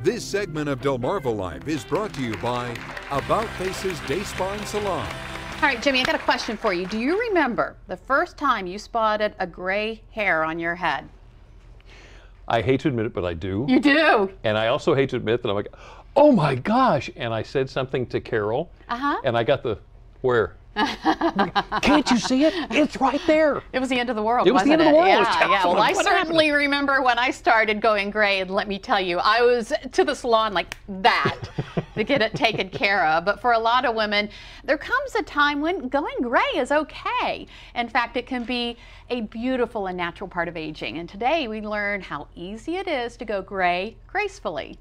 This segment of Delmarva Life is brought to you by About Face's Day Spa and Salon. All right, Jimmy, I got a question for you. Do you remember the first time you spotted a gray hair on your head? I hate to admit it, but I do. You do? And I also hate to admit that I'm like, oh my gosh. And I said something to Carol. And I got the, where? Can't you see it? It's right there. It was the end of the world, it was wasn't the end of the world. Yeah. Well, I certainly remember when I started going gray, and let me tell you, I was to the salon like that to get it taken care of. But for a lot of women, there comes a time when going gray is okay. In fact, it can be a beautiful and natural part of aging. And today we learn how easy it is to go gray gracefully.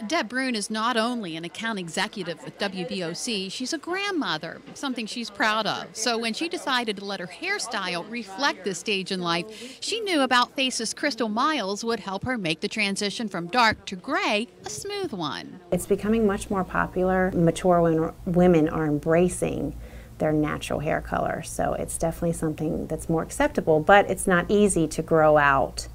Deb Brune is not only an account executive with WBOC, she's a grandmother, something she's proud of. So when she decided to let her hairstyle reflect this stage in life, she knew About Face's Crystal Miles would help her make the transition from dark to gray a smooth one. It's becoming much more popular. Mature women are embracing their natural hair color, so it's definitely something that's more acceptable, but it's not easy to grow out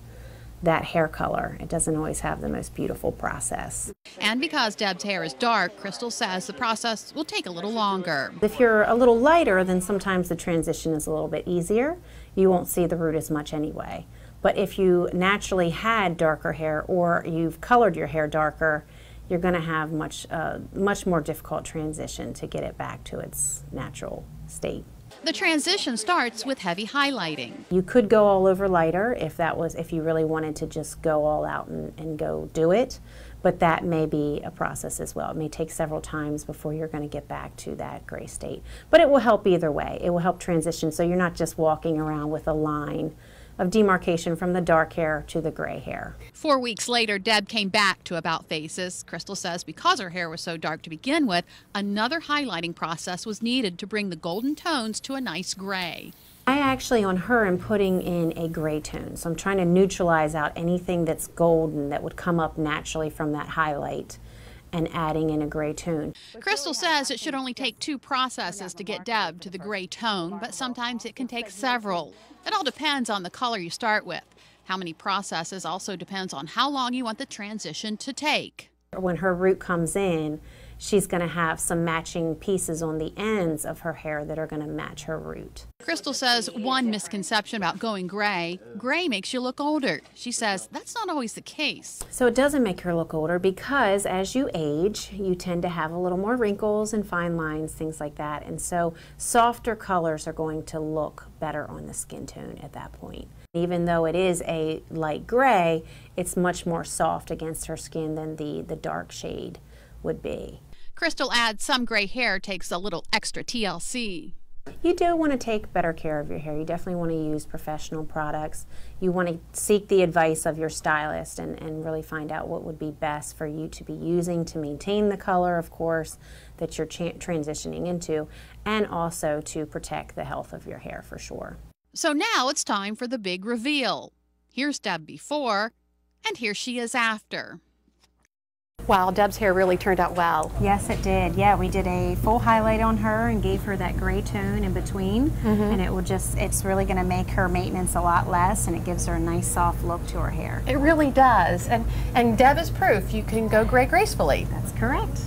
that hair color. It doesn't always have the most beautiful process. And because Deb's hair is dark, Crystal says the process will take a little longer. If you're a little lighter, then sometimes the transition is a little bit easier. You won't see the root as much anyway. But if you naturally had darker hair or you've colored your hair darker, you're going to have much more difficult transition to get it back to its natural state. The transition starts with heavy highlighting. You could go all over lighter if you really wanted to just go all out and go do it, but that may be a process as well. It may take several times before you're going to get back to that gray state. But it will help either way. It will help transition so you're not just walking around with a line of demarcation from the dark hair to the gray hair. 4 weeks later, Deb came back to About Faces. Crystal says because her hair was so dark to begin with, another highlighting process was needed to bring the golden tones to a nice gray. I actually, on her, am putting in a gray tone. So I'm trying to neutralize out anything that's golden that would come up naturally from that highlight and adding in a gray tone. Crystal says it should only take 2 processes to get Deb to the gray tone, but sometimes it can take several. It all depends on the color you start with. How many processes also depends on how long you want the transition to take. When her root comes in, she's going to have some matching pieces on the ends of her hair that are going to match her root. Crystal says one misconception about going gray makes you look older. She says that's not always the case. So it doesn't make her look older because as you age, you tend to have a little more wrinkles and fine lines, things like that. And so softer colors are going to look better on the skin tone at that point. Even though it is a light gray, it's much more soft against her skin than the dark shade would be. Crystal adds some gray hair takes a little extra TLC. You do want to take better care of your hair. You definitely want to use professional products. You want to seek the advice of your stylist and really find out what would be best for you to be using to maintain the color, of course, that you're transitioning into, and also to protect the health of your hair for sure. So now it's time for the big reveal. Here's Deb before, and here she is after. Wow, Deb's hair really turned out well. Yes, it did. Yeah, we did a full highlight on her and gave her that gray tone in between. And it's really going to make her maintenance a lot less, and it gives her a nice soft look to her hair. It really does. And Deb is proof you can go gray gracefully. That's correct.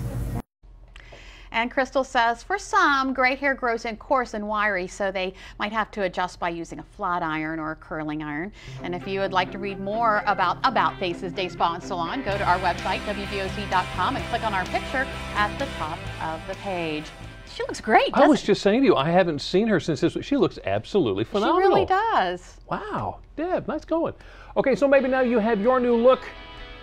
And Crystal says for some, gray hair grows in coarse and wiry, so they might have to adjust by using a flat iron or a curling iron. And if you would like to read more about Faces Day Spa and Salon, go to our website, WBOC.com, and click on our picture at the top of the page. She looks great, I was just saying to you, I haven't seen her since this. She looks absolutely phenomenal. She really does. Wow, Deb, nice going. Okay, so maybe now you have your new look.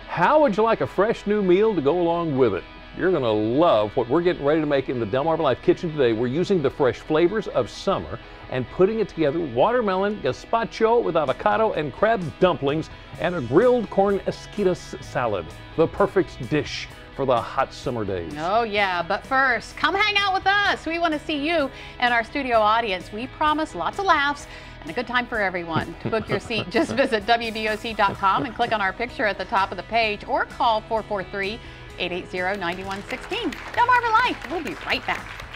How would you like a fresh new meal to go along with it? You're going to love what we're getting ready to make in the Delmarva Life kitchen today. We're using the fresh flavors of summer and putting it together: watermelon gazpacho with avocado and crab dumplings and a grilled corn esquites salad. The perfect dish for the hot summer days. Oh yeah, but first, come hang out with us. We want to see you and our studio audience. We promise lots of laughs and a good time for everyone. To book your seat, just visit WBOC.com and click on our picture at the top of the page or call 443-880-9116. Delmarva Life. We'll be right back.